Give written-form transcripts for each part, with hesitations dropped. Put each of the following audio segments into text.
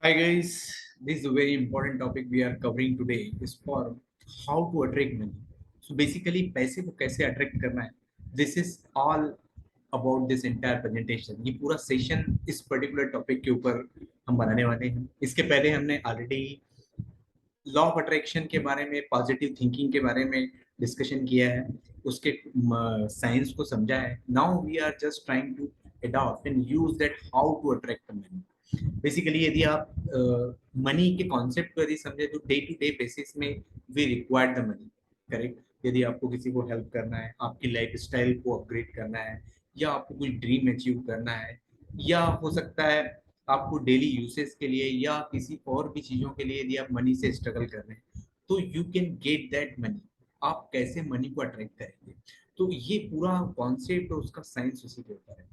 Hi guys, this is a very important topic we are covering today is for how to attract money. So basically पैसे को कैसे attract करना है. This is all about this entire presentation. ये पूरा session इस particular topic के ऊपर हम बनाने वाले हैं. इसके पहले हमने ऑलरेडी लॉ ऑफ अट्रैक्शन के बारे में, पॉजिटिव थिंकिंग के बारे में डिस्कशन किया है, उसके साइंस को समझा है. Now we are just trying to adopt and use that how to attract the money. Basically यदि आप मनी के कॉन्सेप्ट को यदि समझे तो डे टू डे बेसिस में we required the money. Correct. यदि आपको किसी को हेल्प करना है, आपकी लाइफ स्टाइल को अपग्रेड करना है, या आपको कोई ड्रीम अचीव करना है, या हो सकता है आपको डेली यूसेज के लिए या किसी और भी चीजों के लिए यदि आप मनी से स्ट्रगल कर रहे हैं, तो you can get that money. आप कैसे मनी को अट्रैक्ट करेंगे, तो ये पूरा कॉन्सेप्ट और उसका साइंस उसी के ऊपर है.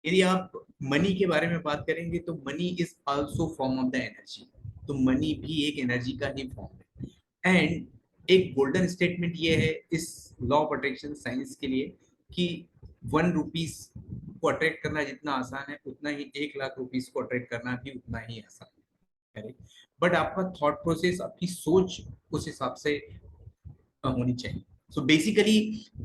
यदि आप मनी के बारे में बात करेंगे तो money is also form of the energy. तो मनी भी एक एनर्जी का ही फॉर्म है. एंड एक गोल्डन स्टेटमेंट ये है इस लॉ ऑफ अट्रैक्शन साइंस के लिए कि 1 रुपीज को अट्रैक्ट करना जितना आसान है, उतना ही 1 लाख रुपीज को अट्रैक्ट करना भी उतना ही आसान है. करेक्ट. बट आपका थॉट प्रोसेस, आपकी सोच उस हिसाब से होनी चाहिए. सो बेसिकली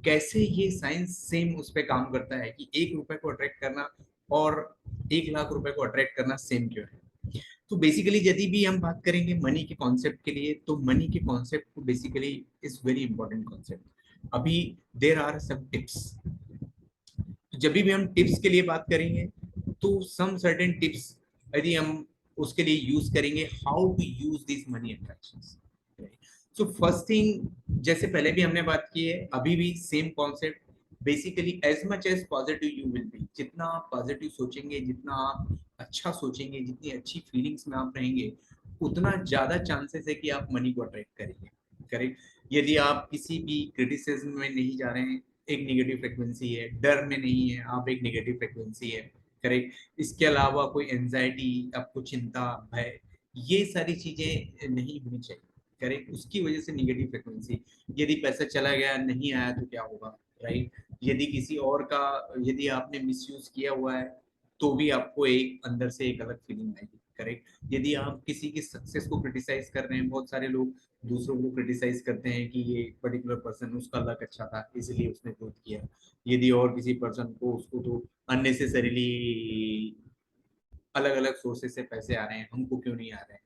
कैसे ये साइंस सेम उस पर काम करता है कि 1 रुपए को अट्रैक्ट करना और 1 लाख रुपए को अट्रैक्ट करना सेम क्यों है. तो बेसिकली यदि भी हम बात करेंगे मनी के कॉन्सेप्ट के लिए, तो मनी के कॉन्सेप्ट को basically is very important concept. अभी देर आर सम टिप्स. जब भी हम टिप्स के लिए बात करेंगे तो सम सर्टेन टिप्स यदि हम उसके लिए यूज करेंगे, how to use this money attractions. So first thing, जैसे पहले भी हमने बात की है, अभी भी same concept. Basically as much as positive you will be, जितना आप पॉजिटिव सोचेंगे, जितना आप अच्छा सोचेंगे, जितनी अच्छी फीलिंग्स में आप रहेंगे, उतना ज्यादा चांसेस है कि आप मनी को अट्रैक्ट करेंगे. करेक्ट. यदि आप किसी भी क्रिटिसिज्म में नहीं जा रहे हैं, एक नेगेटिव फ्रिक्वेंसी है. डर में नहीं है, आप एक नेगेटिव फ्रिक्वेंसी है. करेक्ट. इसके अलावा कोई एंजाइटी, आपको चिंता, भय, ये सारी चीजें नहीं होनी चाहिए. करेक्ट. उसकी वजह से नेगेटिव फ्रिक्वेंसी. यदि पैसा चला गया, नहीं आया तो क्या होगा. राइट. यदि किसी और का, यदि आपने मिसयूज किया हुआ है, तो भी आपको एक अंदर से एक अलग फीलिंग आएगी. करेक्ट. यदि आप किसी की सक्सेस को क्रिटिसाइज कर रहे हैं, बहुत सारे लोग दूसरों को क्रिटिसाइज करते हैं कि ये पर्टिकुलर पर्सन, उसका लक अच्छा था इसलिए उसने ग्रोथ किया. यदि और किसी पर्सन को, उसको तो अननेसेसरीली अलग अलग सोर्सेस से पैसे आ रहे हैं, हमको क्यों नहीं आ रहे हैं,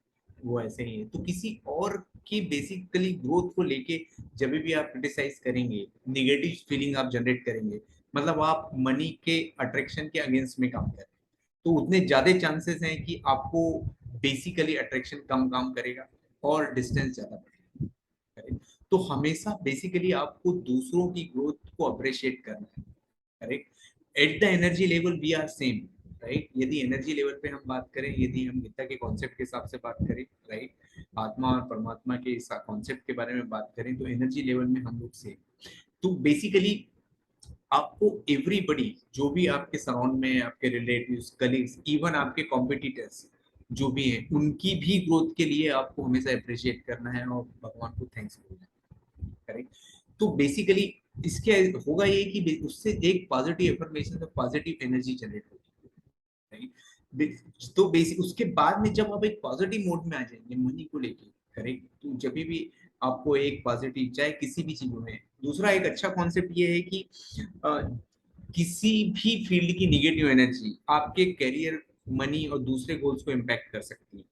वो ऐसे ही है. तो किसी और की बेसिकली ग्रोथ को लेके जब भी आप क्रिटिसाइज करेंगे, निगेटिव फीलिंग आप जनरेट करेंगे, मतलब आप मनी के अट्रैक्शन के अगेंस्ट में काम कर रहे हैं. तो उतने ज्यादा चांसेस हैं कि आपको बेसिकली अट्रैक्शन कम काम करेगा और डिस्टेंस ज्यादा बढ़ेगा. करेक्ट. तो हमेशा बेसिकली आपको दूसरों की ग्रोथ को अप्रिशिएट करना है. Correct. At the energy level we are same. Right. यदि एनर्जी लेवल पे हम बात करें, यदि हम गीता के कॉन्सेप्ट के हिसाब से बात करें, राइट, आत्मा और परमात्मा के कॉन्सेप्ट के बारे में बात करें, तो एनर्जी लेवल में हम लोग सेम. तो बेसिकली आपको एवरीबडी, जो भी आपके सराउंड में, आपके रिलेटिव्स, कलीग्स, इवन आपके कॉम्पिटिटर्स जो भी हैं, उनकी भी ग्रोथ के लिए आपको हमेशा अप्रिशिएट करना है और भगवान को थैंक्स बोलना है. करेक्ट. तो बेसिकली इसके होगा ये कि उससे एक पॉजिटिव एफर्मेशन और पॉजिटिव एनर्जी जनरेट होगी. राइट. तो बेसिक उसके बाद में जब आप एक पॉजिटिव मोड में आ जाएंगे मनी को लेके, करेक्ट, तो जब भी आपको एक पॉजिटिव, चाहे किसी भी चीजों में. दूसरा एक अच्छा कॉन्सेप्ट ये है कि अ, किसी भी फील्ड की निगेटिव एनर्जी आपके करियर, मनी और दूसरे गोल्स को इम्पैक्ट कर सकती है.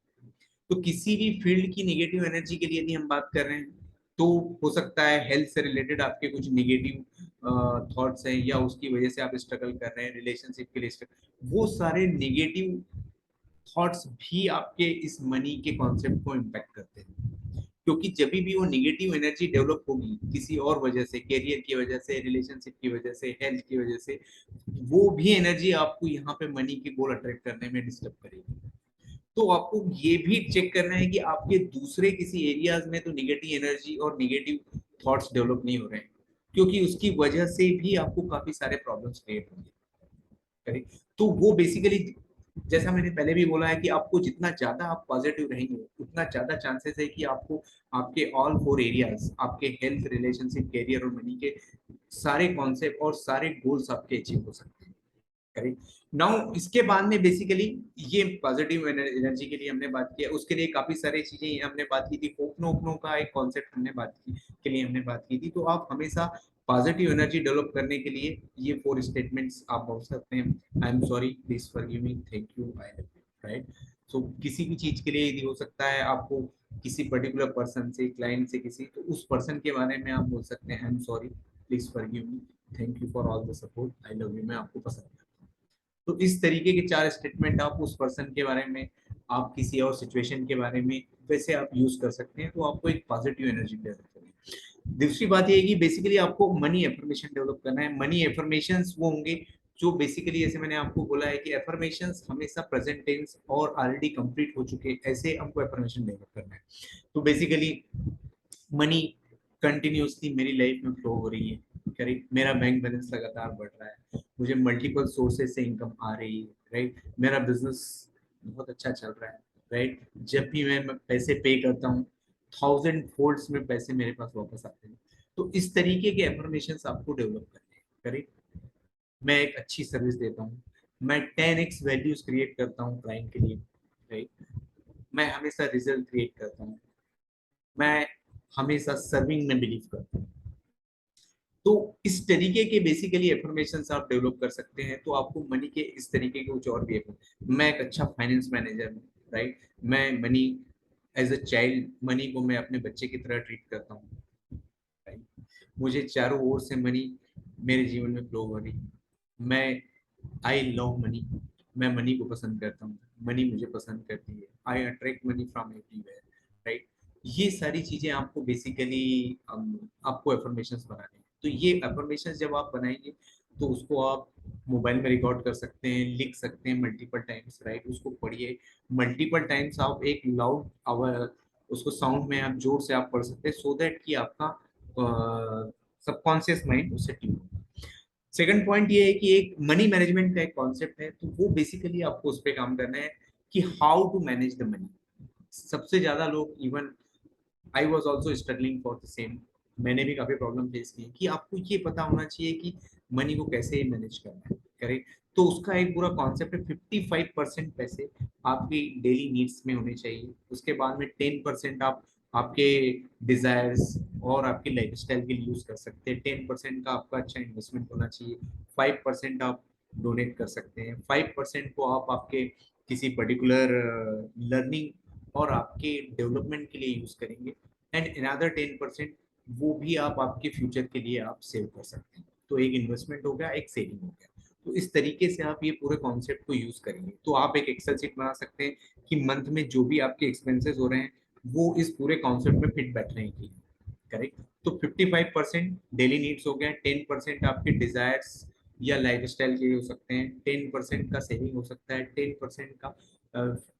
तो किसी भी फील्ड की निगेटिव एनर्जी के लिए यदि हम बात कर रहे हैं, तो हो सकता है हेल्थ से रिलेटेड आपके कुछ निगेटिव थॉट्स हैं, या उसकी वजह से आप स्ट्रगल कर रहे हैं रिलेशनशिप के लिए वो सारे निगेटिव थॉट्स भी आपके इस मनी के कॉन्सेप्ट को इम्पैक्ट करते हैं. क्योंकि जब भी वो निगेटिव एनर्जी डेवलप होगी किसी और वजह से, करियर की वजह से, रिलेशनशिप की वजह से, हेल्थ की वजह से, वो भी एनर्जी आपको यहाँ पे मनी के गोल अट्रैक्ट करने में डिस्टर्ब करेगी. तो आपको ये भी चेक करना है कि आपके दूसरे किसी एरियाज में तो निगेटिव एनर्जी और निगेटिव थॉट्स डेवलप नहीं हो रहे हैं, क्योंकि उसकी वजह से भी आपको काफी सारे प्रॉब्लम्स क्रिएट होंगे. करेक्ट. तो वो बेसिकली, जैसा मैंने पहले भी बोला है कि आपको जितना ज्यादा आप पॉजिटिव रहेंगे, उतना ज्यादा चांसेस है कि आपको आपके ऑल 4 एरियाज, आपके हेल्थ, रिलेशनशिप, करियर और मनी के सारे कॉन्सेप्ट और सारे गोल्स आपके अचीव हो सकते हैं. करेक्ट। नाउ इसके बाद में बेसिकली ये पॉजिटिव एनर्जी के लिए हमने बात किया, उसके लिए काफी सारी चीजें हमने बात की थी। ओपनो ओपनो का एक कॉन्सेप्ट हमने बात की के लिए हमने बात की थी। तो आप हमेशा पॉजिटिव एनर्जी डेवलप करने के लिए ये 4 स्टेटमेंट्स आप बोल सकते हैं। I am sorry, please forgive me, thank you, I love you, right. So किसी भी चीज के लिए यदि हो सकता है आपको किसी पर्टिकुलर पर्सन से, क्लाइंट से, किसी, तो उस पर्सन के बारे में आप बोल सकते हैं I am sorry, please forgive me, thank you for all the support, I love you, मैं आपको पसंद करता हूँ। तो इस तरीके के 4 स्टेटमेंट आप उस पर्सन के बारे में, आप किसी और सिचुएशन के बारे में वैसे आप यूज कर सकते हैं, तो आपको एक पॉजिटिव एनर्जी डेवलप करेगी। दूसरी बात ये है कि बेसिकली आपको मनी एफर्मेशन डेवलप करना है। मनी एफर्मेशंस वो होंगे जो बेसिकली, जैसे मैंने आपको बोला है कि एफर्मेशंस हमेशा प्रेजेंट टेंस और ऑलरेडी कंप्लीट हो चुके, ऐसे हमको एफर्मेशन डेवलप करना है। तो बेसिकली मनी कंटिन्यूसली मेरी लाइफ में फ्लो हो रही है, करेक्ट। मेरा बैंक बैलेंस लगातार बढ़ रहा है, मुझे मल्टीपल सोर्सेज से इनकम आ रही है, राइट। मेरा बिजनेस बहुत अच्छा चल रहा है, राइट। जब भी मैं पैसे पे करता हूँ, 1000 फोल्ड्स में पैसे मेरे पास वापस आते हैं। तो इस तरीके के एफर्मेशन आपको डेवलप करने हैं, करेक्ट। मैं एक अच्छी सर्विस देता हूँ, मैं 10x वैल्यूज क्रिएट करता हूँ क्लाइंट के लिए, राइट। मैं हमेशा रिजल्ट क्रिएट करता हूँ, मैं हमेशा सर्विंग में बिलीव करता हूँ। तो इस तरीके के बेसिकली एफर्मेशन आप डेवलप कर सकते हैं, तो आपको मनी के इस तरीके के कुछ और भी मैं एक अच्छा फाइनेंस मैनेजर हूँ, राइट। मैं money as a child, money को मैं अपने बच्चे की तरह ट्रीट करता हूँ, राइट। मुझे चारों ओर से मनी मेरे जीवन में फ्लो हो रही। मैं आई लव मनी, मैं मनी को पसंद करता हूँ, मनी मुझे पसंद करती है। I attract money from everywhere, right. ये सारी चीजें आपको बेसिकली आपको एफर्मेशंस बनाने हैं। तो ये एफर्मेशंस जब आप बनाएंगे, तो उसको आप मोबाइल में रिकॉर्ड कर सकते हैं, लिख सकते हैं मल्टीपल टाइम्स, राइट। उसको पढ़िए मल्टीपल टाइम्स, आप एक लाउड आवर उसको साउंड में आप जोर से आप पढ़ सकते हैं, सो दैट कि आपका सबकॉन्शियस माइंड उससे ट्यून हो। सेकंड पॉइंट ये है कि एक मनी मैनेजमेंट का एक कॉन्सेप्ट है, तो वो बेसिकली आपको उस पर काम करना है कि how to manage the money. सबसे ज्यादा लोग, even I was also struggling for the same, मैंने भी काफी प्रॉब्लम फेस की कि आपको ये पता होना चाहिए कि मनी को कैसे मैनेज करना है, करेक्ट। तो उसका एक पूरा कॉन्सेप्ट है, 55% पैसे आपकी डेली नीड्स में होने चाहिए, उसके बाद में 10% आप आपके डिजायर्स और आपके लाइफस्टाइल के लिए यूज कर सकते हैं, 10% का आपका अच्छा इन्वेस्टमेंट होना चाहिए, 5% आप डोनेट कर सकते हैं, 5% को आप आपके किसी पर्टिकुलर लर्निंग और आपके डेवलपमेंट के लिए यूज करेंगे, एंड अनदर 10% वो भी आप आपके फ्यूचर के लिए आप सेव कर सकते हैं। तो एक इन्वेस्टमेंट हो गया, एक सेविंग हो गया। तो इस तरीके से आप ये पूरे कॉन्सेप्ट को यूज करेंगे, तो आप एक एक्सेल शीट बना सकते हैं कि मंथ में जो भी आपके एक्सपेंसेस हो रहे हैं, वो इस पूरे कॉन्सेप्ट में फिट बैठ रहे हैं, करेक्ट। तो 55% डेली नीड्स हो गया, 10% आपके डिजायर्स या लाइफस्टाइल के हो सकते हैं, 10% का सेविंग हो सकता है, 10% का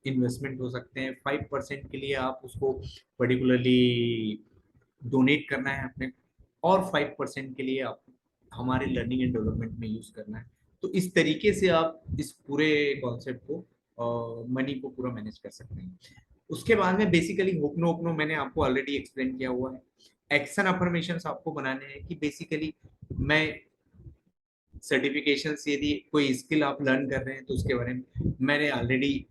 इन्वेस्टमेंट हो सकते हैं, 5% के लिए आप उसको पर्टिकुलरली डोनेट करना है अपने, और 5% के लिए आप हमारे लर्निंग एंड डेवलपमेंट में यूज करना है। तो इस तरीके से आप इस पूरे कॉन्सेप्ट को, मनी को पूरा मैनेज कर सकते हैं। उसके बाद में बेसिकली होपनो ओपनो मैंने आपको ऑलरेडी एक्सप्लेन किया हुआ है। एक्शन अफर्मेशन आपको बनाने हैं कि बेसिकली मैं सर्टिफिकेशन, यदि कोई स्किल आप लर्न कर रहे हैं तो उसके बारे में मैंने ऑलरेडी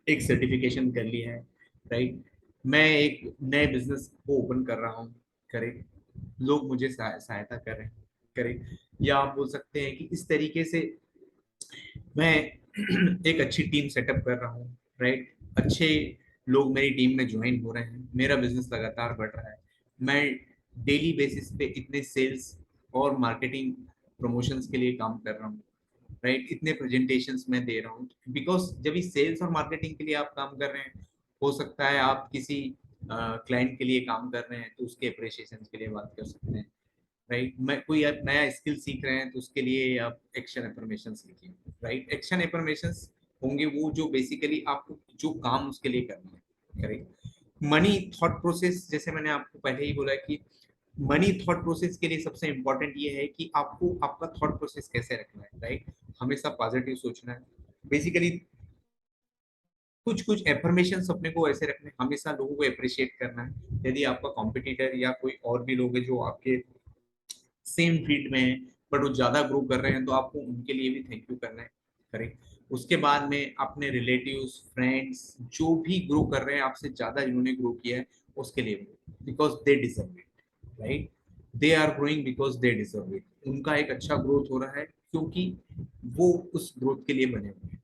एक सर्टिफिकेशन कर लिया है, राइट। मैं एक नए बिजनेस को ओपन कर रहा हूँ, करेक्ट। लोग मुझे सहायता कर रहे हैं, करेक्ट। या आप बोल सकते हैं कि इस तरीके से मैं एक अच्छी टीम सेटअप कर रहा हूँ, राइट। अच्छे लोग मेरी टीम में ज्वाइन हो रहे हैं, मेरा बिजनेस लगातार बढ़ रहा है, मैं डेली बेसिस पे इतने सेल्स और मार्केटिंग प्रमोशंस के लिए काम कर रहा हूँ, राइट। इतने प्रेजेंटेशंस मैं दे रहा हूँ, बिकॉज जब भी सेल्स और मार्केटिंग के लिए आप काम कर रहे हैं, हो सकता है आप किसी क्लाइंट के लिए काम कर रहे हैं, तो उसके अप्रिसिएशन के लिए बात कर सकते हैं, राइट। मैं कोई आप नया स्किल सीख रहे हैं, तो उसके लिए आप एक्शन एफर्मेशन लिखिए, राइट। एक्शन एफर्मेशन होंगे वो जो बेसिकली आपको जो काम उसके लिए करना है, करेक्ट। मनी थॉट प्रोसेस, जैसे मैंने आपको पहले ही बोला कि मनी थॉट प्रोसेस के लिए सबसे इंपॉर्टेंट ये है कि आपको आपका थॉट प्रोसेस कैसे रखना है, राइट। हमेशा पॉजिटिव सोचना है, बेसिकली कुछ कुछ एफर्मेशन अपने को ऐसे रखने, हमेशा लोगों को अप्रिशिएट करना है। यदि आपका कॉम्पिटिटर या कोई और भी लोग हैं जो आपके सेम फील्ड में है, बट वो ज्यादा ग्रो कर रहे हैं, तो आपको उनके लिए भी थैंक यू करना है। करेक्ट। उसके बाद में अपने रिलेटिव्स, फ्रेंड्स जो भी ग्रो कर रहे हैं आपसे ज्यादा, जिन्होंने ग्रो किया है, उसके लिए, because they deserve it, right. They are growing because they deserve it. उनका एक अच्छा ग्रोथ हो रहा है क्योंकि वो उस ग्रोथ के लिए बने हुए हैं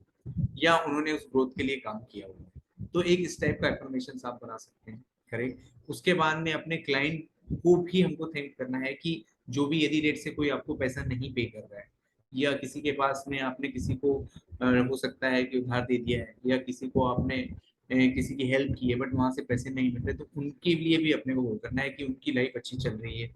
या उन्होंने उस ग्रोथ के लिए काम किया हुआ है। तो एक इस टाइप का एफर्मेशन आप बना सकते हैं, करेक्ट। उसके बाद में अपने क्लाइंट को भी हमको थिंक करना है कि जो भी यदि रेट से कोई आपको पैसा नहीं पे कर रहा है, या किसी के पास में आपने किसी को हो सकता है कि उधार दे दिया है, या किसी को आपने किसी की हेल्प की है बट वहां से पैसे नहीं मिल रहे, तो उनके लिए भी अपने को वो करना है कि उनकी लाइफ अच्छी चल रही है,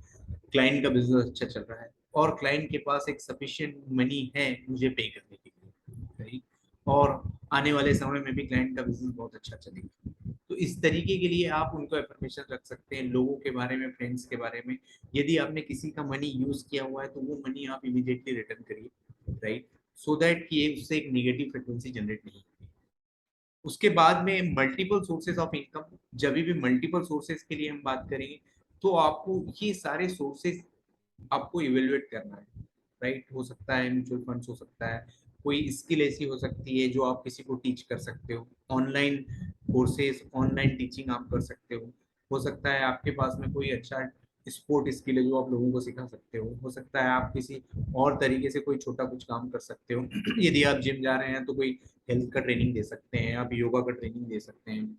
क्लाइंट का बिजनेस अच्छा चल रहा है, और क्लाइंट के पास एक सफिशिएंट मनी है मुझे पे करने के लिए, राइट। और आने वाले समय में भी क्लाइंट का बिजनेस बहुत अच्छा चलेगा। तो इस तरीके के लिए आप उनको इंफॉर्मेशन रख सकते हैं लोगों के बारे में, फ्रेंड्स के बारे में। यदि आपने किसी का मनी यूज किया हुआ है तो वो मनी आप इमीडिएटली रिटर्न करिए, राइट, सो दैट कि उससे एक निगेटिव फ्रिक्वेंसी जनरेट नहीं होगी। उसके बाद में मल्टीपल सोर्सेज ऑफ इनकम, जब भी मल्टीपल सोर्सेज के लिए हम बात करेंगे तो आपको ये सारे सोर्सेज आपको इवेल्युएट करना है, राइट। हो सकता है म्यूचुअल फंड्स, हो सकता है कोई स्किल ऐसी हो सकती है जो आप किसी को टीच कर सकते हो, ऑनलाइन कोर्सेज, ऑनलाइन टीचिंग आप कर सकते हो सकता है आपके पास में कोई अच्छा स्पोर्ट स्किल है जो आप लोगों को सिखा सकते हो सकता है आप किसी और तरीके से कोई छोटा कुछ काम कर सकते हो यदि आप जिम जा रहे हैं तो कोई हेल्थ का ट्रेनिंग दे सकते हैं, आप योगा का ट्रेनिंग दे सकते हैं,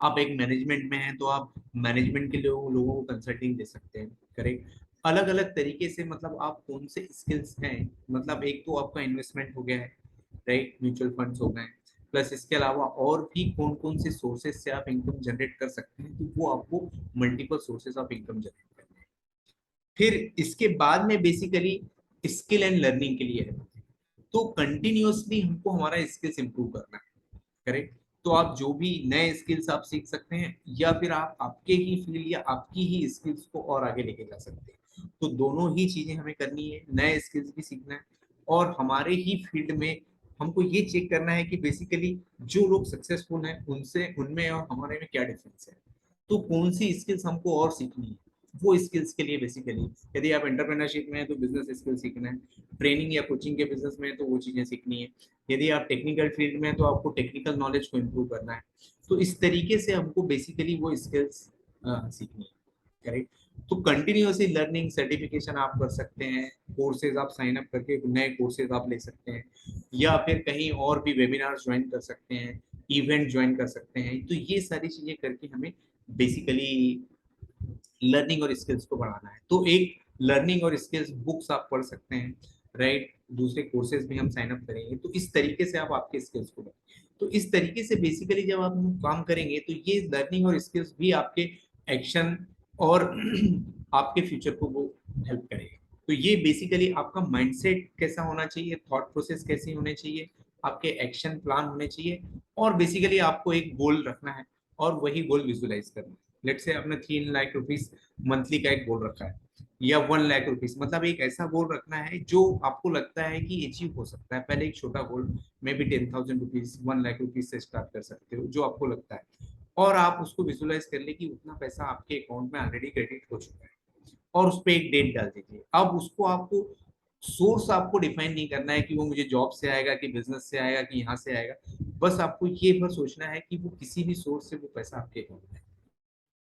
आप एक मैनेजमेंट में हैं तो आप मैनेजमेंट के लोगों को कंसल्टिंग दे सकते हैं, करेक्ट। अलग अलग तरीके से, मतलब आप कौन से स्किल्स हैं, मतलब एक तो आपका इन्वेस्टमेंट हो गया है, राइट, म्यूचुअल फंड्स हो गए, प्लस इसके अलावा और भी कौन कौन से सोर्सेज से आप इनकम जनरेट कर सकते हैं, तो वो आपको multiple sources of income generate करने हैं। फिर इसके बाद में बेसिकली स्किल एंड लर्निंग के लिए है, तो कंटिन्यूअसली हमको हमारा स्किल्स इंप्रूव करना है, करेक्ट। तो आप जो भी नए स्किल्स आप सीख सकते हैं, या फिर आप आपके ही फील्ड या आपकी ही स्किल्स को और आगे लेके जा सकते हैं। तो दोनों ही चीजें हमें करनी है, नए स्किल्स भी सीखना है और हमारे ही फील्ड में हमको ये चेक करना है कि बेसिकली जो लोग सक्सेसफुल हैं उनसे, उनमें और हमारे में क्या डिफरेंस है, तो कौन सी स्किल्स हमको और सीखनी है। वो स्किल्स के लिए बेसिकली, यदि आप एंटरप्रेन्योरशिप में है तो बिजनेस स्किल सीखना है, ट्रेनिंग या कोचिंग के बिजनेस में है तो वो चीजें सीखनी है, यदि आप टेक्निकल फील्ड में है तो आपको टेक्निकल नॉलेज को इम्प्रूव करना है। तो इस तरीके से हमको बेसिकली वो स्किल्स सीखनी है, करेक्ट। तो कंटिन्यूअसली लर्निंग, सर्टिफिकेशन आप कर सकते हैं, कोर्सेज आप साइन अप करके नए कोर्सेज आप ले सकते हैं, या फिर कहीं और भी वेबिनार ज्वाइन कर सकते हैं, इवेंट ज्वाइन कर सकते हैं। तो ये सारी चीजें करके हमें बेसिकली लर्निंग और स्किल्स को बढ़ाना है। तो एक लर्निंग और स्किल्स बुक्स आप पढ़ सकते हैं, राइट, दूसरे कोर्सेज भी हम साइन अप करेंगे, तो इस तरीके से आप आपके स्किल्स को बढ़ाएं। तो इस तरीके से बेसिकली जब आप काम करेंगे तो ये लर्निंग और स्किल्स भी आपके एक्शन और आपके फ्यूचर को वो हेल्प करेगा। तो ये बेसिकली आपका माइंडसेट कैसा होना चाहिए, थॉट प्रोसेस कैसी होने चाहिए, आपके एक्शन प्लान होने चाहिए, और बेसिकली आपको एक गोल रखना है और वही गोल विजुलाइज करना है। लेट से आपने 3 लाख रुपीज मंथली का एक गोल रखा है, या 1 लाख रुपीज, मतलब एक ऐसा गोल रखना है जो आपको लगता है कि अचीव हो सकता है। पहले एक छोटा goal, maybe 10,000 rupees, 1 lakh rupees से स्टार्ट कर सकते हो जो आपको लगता है, और आप उसको विजुलाइज कर ले कि उतना पैसा आपके अकाउंट में ऑलरेडी क्रेडिट हो चुका है, और उस पर एक डेट डाल दीजिए। अब उसको आपको सोर्स आपको डिफाइन नहीं करना है कि वो मुझे जॉब से आएगा कि बिजनेस से आएगा कि यहाँ से आएगा, बस आपको ये बस सोचना है कि वो किसी भी सोर्स से वो पैसा आपके अकाउंट में है।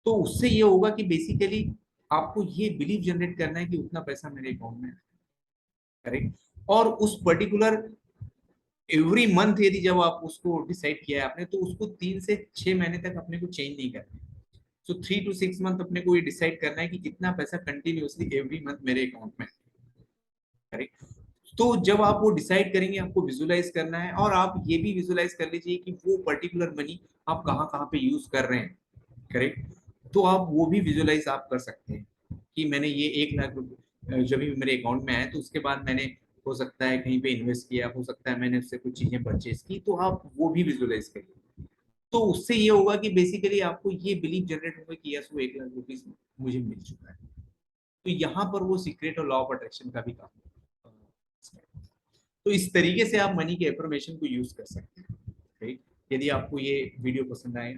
तो उससे ये होगा कि बेसिकली आपको ये बिलीव जनरेट करना है कि उतना पैसा मेरे अकाउंट में है, करेक्ट। और उस पर्टिकुलर एवरी मंथ यदि जब आप उसको डिसाइड किया है आपने, तो उसको 3 से 6 महीने तक अपने को चेंज नहीं करना है। सो 3 to 6 मंथ अपने को ये डिसाइड करना है कि कितना पैसा कंटिन्यूअसली एवरी मंथ मेरे अकाउंट में है, करेक्ट। तो जब आप वो डिसाइड करेंगे, आपको विजुलाइज करना है, और आप ये भी विजुलाइज कर लीजिए कि वो पर्टिकुलर मनी आप कहाँ कहाँ पे यूज कर रहे हैं, करेक्ट। तो आप वो भी विजुलाइज आप कर सकते हैं कि मैंने ये 1 लाख रुपए जब भी मेरे अकाउंट में आए तो उसके बाद मैंने, हो सकता है कहीं पे इन्वेस्ट किया, हो सकता है मैंने उससे कुछ चीजें परचेज की, तो आप वो भी विजुलाइज करिए। तो उससे ये होगा कि बेसिकली आपको ये बिलीव जनरेट होगा कि यस, वो 1 लाख रुपीज मुझे मिल चुका है। तो यहाँ पर वो सीक्रेट और लॉ ऑफ अट्रैक्शन का भी काम है। तो इस तरीके से आप मनी के एफर्मेशन को यूज कर सकते हैं, राइट। यदि आपको ये वीडियो पसंद आए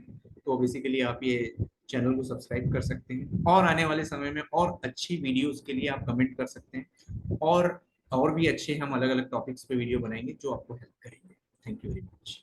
तो बेसिकली आप ये चैनल को सब्सक्राइब कर सकते हैं, और आने वाले समय में और अच्छी वीडियोस के लिए आप कमेंट कर सकते हैं, और और भी अच्छे हम अलग अलग टॉपिक्स पे वीडियो बनाएंगे जो आपको हेल्प करेंगे। Thank you very much.